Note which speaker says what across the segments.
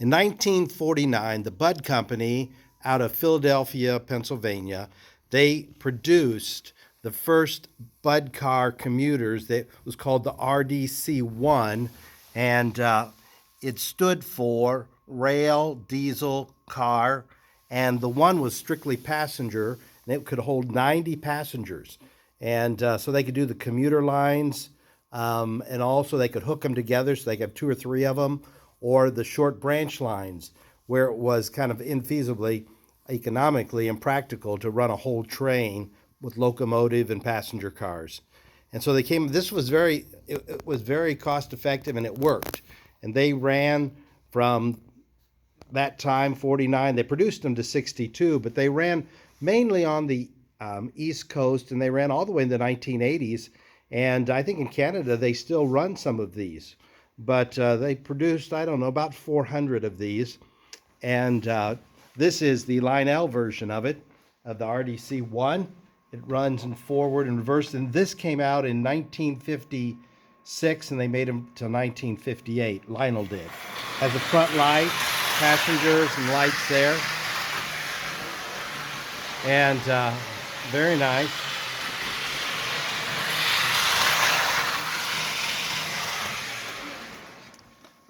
Speaker 1: In 1949, the Budd Company out of Philadelphia, Pennsylvania, they produced the first Budd car commuters that was called the RDC-1, and it stood for rail diesel car, and the one was strictly passenger, and it could hold 90 passengers. And so they could do the commuter lines, and also they could hook them together so they could have two or three of them, or the short branch lines where it was kind of infeasibly, economically impractical to run a whole train with locomotive and passenger cars. And so they came, this was it was very cost effective, and it worked. And they ran from that time, 49, they produced them to 62, but they ran mainly on the East Coast, and they ran all the way in the 1980s. And I think in Canada, they still run some of these. But they produced, I don't know, about 400 of these. And this is the Lionel version of it, of the RDC-1. It runs in forward and reverse. And this came out in 1956, and they made them till 1958. Lionel did. Has a front light, passengers and lights there. And very nice.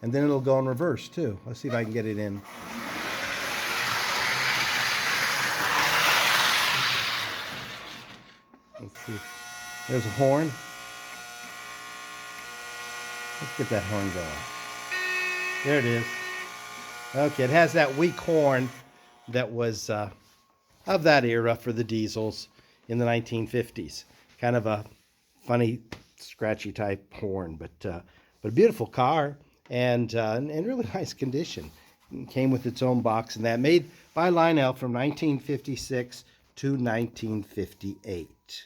Speaker 1: And then it'll go in reverse too. Let's see if I can get it in. Let's see. There's a horn. Let's get that horn going. There it is. Okay, it has that weak horn that was of that era for the diesels in the 1950s. Kind of a funny, scratchy type horn, but a beautiful car, and in really nice condition. It came with its own box, and that made by Lionel from 1956 to 1958.